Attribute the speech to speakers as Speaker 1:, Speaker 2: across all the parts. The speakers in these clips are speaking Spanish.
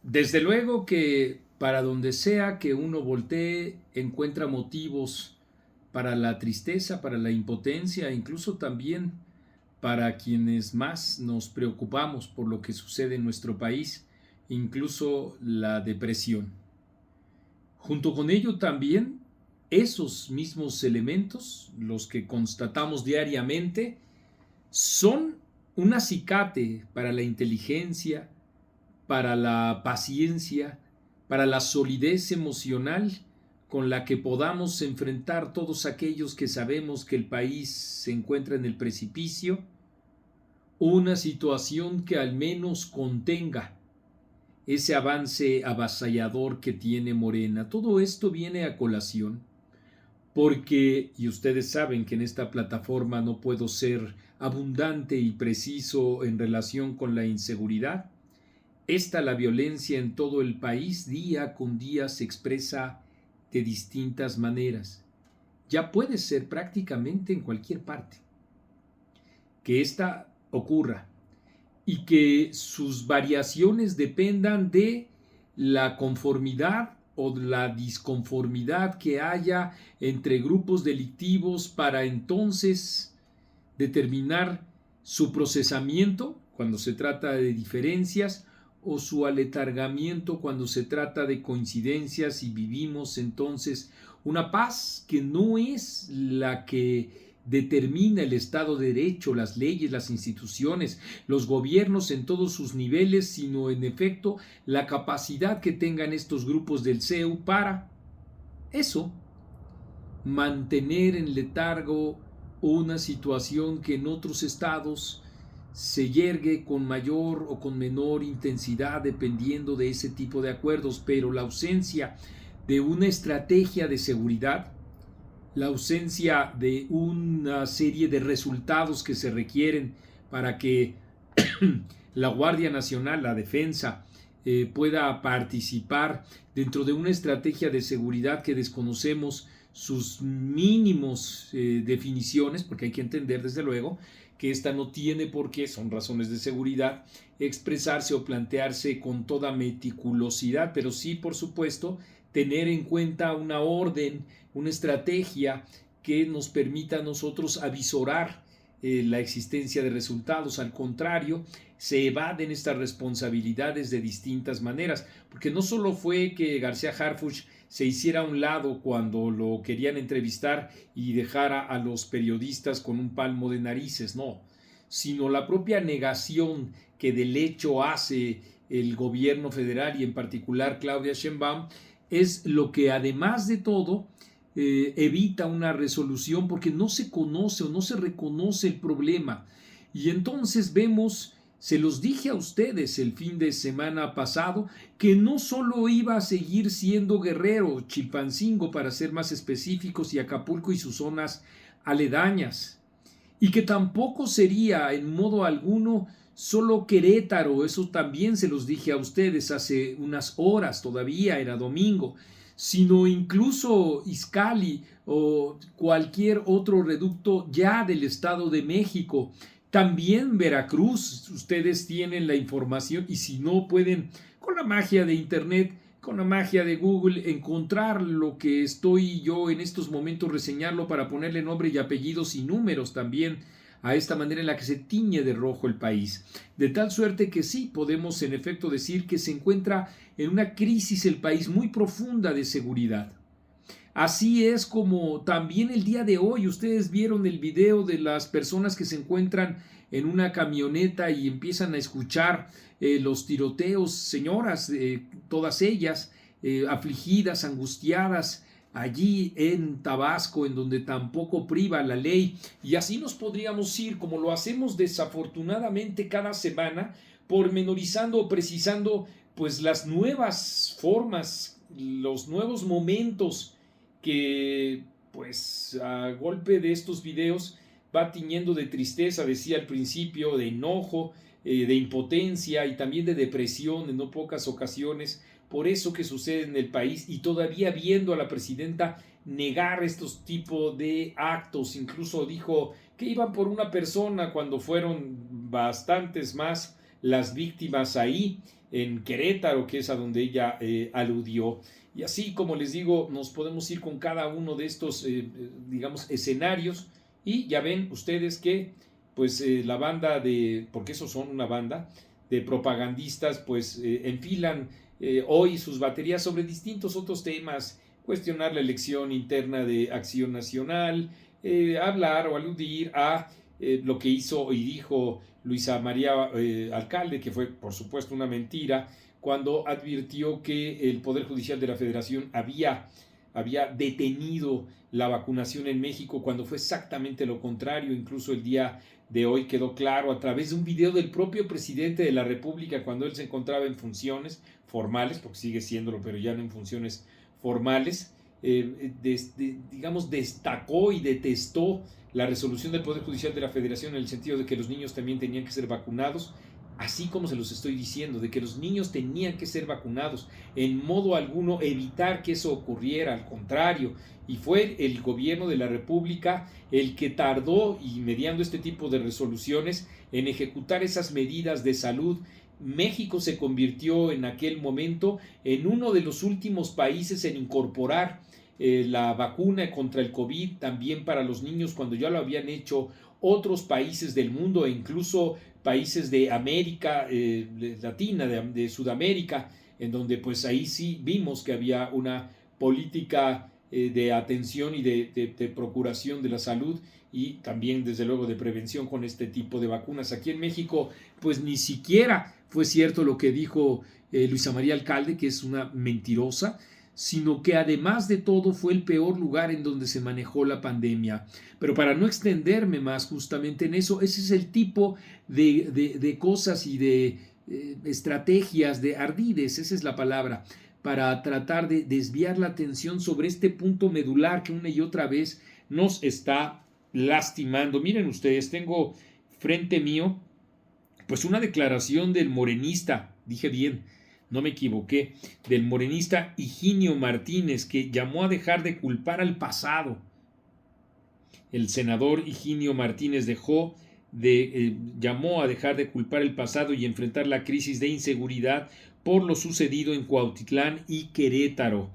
Speaker 1: Desde luego que para donde sea que uno voltee, encuentra motivos para la tristeza, para la impotencia, incluso también para quienes más nos preocupamos por lo que sucede en nuestro país, incluso la depresión. Junto con ello también esos mismos elementos, los que constatamos diariamente, son un acicate para la inteligencia, para la paciencia, para la solidez emocional con la que podamos enfrentar todos aquellos que sabemos que el país se encuentra en el precipicio, una situación que al menos contenga ese avance avasallador que tiene Morena. Todo esto viene a colación porque, y ustedes saben que en esta plataforma no puedo ser abundante y preciso en relación con la inseguridad, la violencia en todo el país día con día se expresa de distintas maneras. Ya puede ser prácticamente en cualquier parte que esta ocurra y que sus variaciones dependan de la conformidad o la disconformidad que haya entre grupos delictivos para entonces determinar su procesamiento cuando se trata de diferencias o su aletargamiento cuando se trata de coincidencias y vivimos entonces una paz que no es la que determina el Estado de Derecho, las leyes, las instituciones, los gobiernos en todos sus niveles, sino en efecto la capacidad que tengan estos grupos del CEU para eso, mantener en letargo una situación que en otros estados se yergue con mayor o con menor intensidad dependiendo de ese tipo de acuerdos, pero la ausencia de una estrategia de seguridad, la ausencia de una serie de resultados que se requieren para que la Guardia Nacional, la defensa, pueda participar dentro de una estrategia de seguridad que desconocemos sus mínimos definiciones, porque hay que entender desde luego que esta no tiene por qué, son razones de seguridad, expresarse o plantearse con toda meticulosidad, pero sí, por supuesto, tener en cuenta una orden, una estrategia que nos permita a nosotros avisorar la existencia de resultados. Al contrario, se evaden estas responsabilidades de distintas maneras, porque no solo fue que García Harfuch se hiciera a un lado cuando lo querían entrevistar y dejara a los periodistas con un palmo de narices, no, sino la propia negación que del hecho hace el gobierno federal y en particular Claudia Sheinbaum es lo que además de todo evita una resolución porque no se conoce o no se reconoce el problema. Y entonces vemos, se los dije a ustedes el fin de semana pasado, que no solo iba a seguir siendo Guerrero, Chilpancingo para ser más específicos, y Acapulco y sus zonas aledañas, y que tampoco sería en modo alguno solo Querétaro, eso también se los dije a ustedes hace unas horas, todavía era domingo, sino incluso Izcalli o cualquier otro reducto ya del Estado de México. También Veracruz, ustedes tienen la información y si no pueden, con la magia de Internet, con la magia de Google, encontrar lo que estoy yo en estos momentos reseñarlo para ponerle nombre y apellidos y números también a esta manera en la que se tiñe de rojo el país. De tal suerte que sí, podemos en efecto decir que se encuentra en una crisis el país muy profunda de seguridad. Así es como también el día de hoy ustedes vieron el video de las personas que se encuentran en una camioneta y empiezan a escuchar los tiroteos, señoras, todas ellas afligidas, angustiadas, allí en Tabasco, en donde tampoco priva la ley. Y así nos podríamos ir, como lo hacemos desafortunadamente cada semana, pormenorizando o precisando pues las nuevas formas, los nuevos momentos que pues a golpe de estos videos va tiñendo de tristeza, decía al principio, de enojo, de impotencia y también de depresión en no pocas ocasiones por eso que sucede en el país y todavía viendo a la presidenta negar estos tipos de actos. Incluso dijo que iban por una persona cuando fueron bastantes más las víctimas ahí en Querétaro, que es a donde ella aludió. Y así, como les digo, nos podemos ir con cada uno de estos, digamos, escenarios, y ya ven ustedes que pues la banda porque esos son una banda de propagandistas, pues enfilan hoy sus baterías sobre distintos otros temas: cuestionar la elección interna de Acción Nacional, hablar o aludir a lo que hizo y dijo Luisa María Alcalde, que fue por supuesto una mentira, cuando advirtió que el Poder Judicial de la Federación había detenido la vacunación en México, cuando fue exactamente lo contrario. Incluso el día de hoy quedó claro a través de un video del propio presidente de la República, cuando él se encontraba en funciones formales, porque sigue siéndolo, pero ya no en funciones formales, digamos, destacó y detestó la resolución del Poder Judicial de la Federación, en el sentido de que los niños también tenían que ser vacunados, así como se los estoy diciendo, de que los niños tenían que ser vacunados, en modo alguno evitar que eso ocurriera, al contrario. Y fue el gobierno de la República el que tardó, y mediando este tipo de resoluciones, en ejecutar esas medidas de salud. México se convirtió en aquel momento en uno de los últimos países en incorporar la vacuna contra el COVID también para los niños, cuando ya lo habían hecho otros países del mundo, e incluso países de América Latina, de Sudamérica, en donde pues ahí sí vimos que había una política de atención y de procuración de la salud, y también desde luego de prevención con este tipo de vacunas. Aquí en México pues ni siquiera fue cierto lo que dijo Luisa María Alcalde, que es una mentirosa, sino que además de todo fue el peor lugar en donde se manejó la pandemia. Pero para no extenderme más justamente en eso, ese es el tipo de cosas y de estrategias, de ardides, esa es la palabra, para tratar de desviar la atención sobre este punto medular que una y otra vez nos está lastimando. Miren ustedes, tengo frente mío pues una declaración del morenista, dije bien, no me equivoqué, del morenista Higinio Martínez, que llamó a dejar de culpar al pasado. El senador Higinio Martínez llamó a dejar de culpar el pasado y enfrentar la crisis de inseguridad por lo sucedido en Cuautitlán y Querétaro.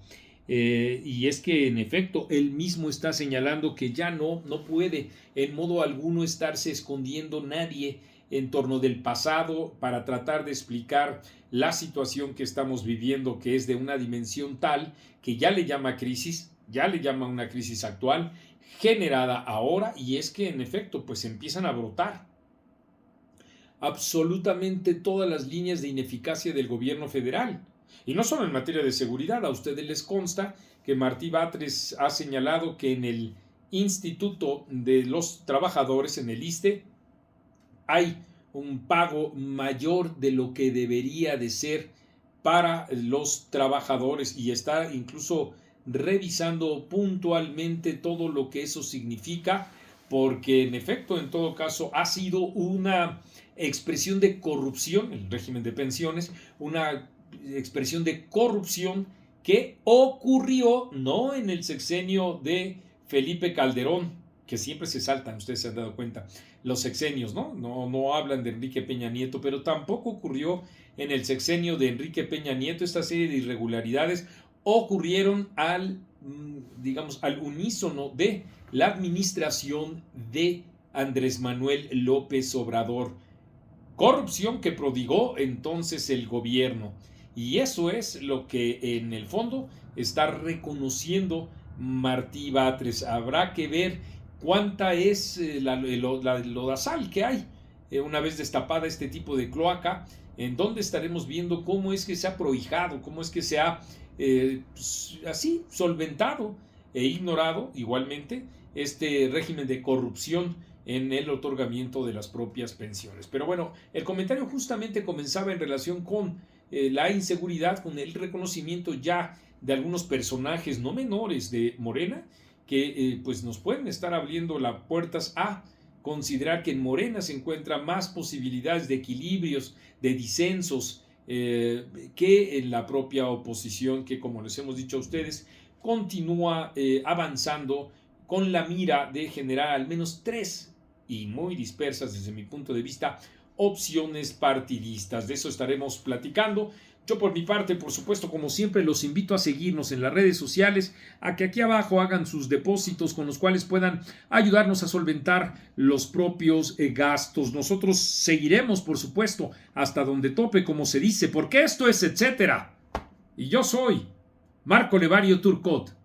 Speaker 1: Y es que en efecto él mismo está señalando que ya no puede en modo alguno estarse escondiendo nadie en torno del pasado para tratar de explicar la situación que estamos viviendo, que es de una dimensión tal que ya le llama crisis, ya le llama una crisis actual generada ahora. Y es que en efecto pues empiezan a brotar absolutamente todas las líneas de ineficacia del gobierno federal. Y no solo en materia de seguridad. A ustedes les consta que Martí Batres ha señalado que en el Instituto de los Trabajadores, en el ISSSTE, hay un pago mayor de lo que debería de ser para los trabajadores, y está incluso revisando puntualmente todo lo que eso significa, porque en efecto, en todo caso, ha sido una expresión de corrupción, el régimen de pensiones, una expresión de corrupción que ocurrió no en el sexenio de Felipe Calderón, que siempre se saltan, ustedes se han dado cuenta, los sexenios, no hablan de Enrique Peña Nieto, pero tampoco ocurrió en el sexenio de Enrique Peña Nieto. Esta serie de irregularidades ocurrieron al unísono de la administración de Andrés Manuel López Obrador. Corrupción que prodigó entonces el gobierno. Y eso es lo que en el fondo está reconociendo Martí Batres. Habrá que ver cuánta es la lodazal que hay una vez destapada este tipo de cloaca, en donde estaremos viendo cómo es que se ha prohijado, cómo es que se ha así solventado e ignorado igualmente este régimen de corrupción en el otorgamiento de las propias pensiones. Pero bueno, el comentario justamente comenzaba en relación con la inseguridad, con el reconocimiento ya de algunos personajes no menores de Morena, que pues nos pueden estar abriendo las puertas a considerar que en Morena se encuentran más posibilidades de equilibrios, de disensos, que en la propia oposición, que, como les hemos dicho a ustedes, continúa avanzando con la mira de generar al menos tres, y muy dispersas desde mi punto de vista, opciones partidistas. De eso estaremos platicando. Yo por mi parte, por supuesto, como siempre, los invito a seguirnos en las redes sociales, a que aquí abajo hagan sus depósitos con los cuales puedan ayudarnos a solventar los propios gastos. Nosotros seguiremos, por supuesto, hasta donde tope, como se dice, porque esto es etcétera. Y yo soy Marco Levario Turcot.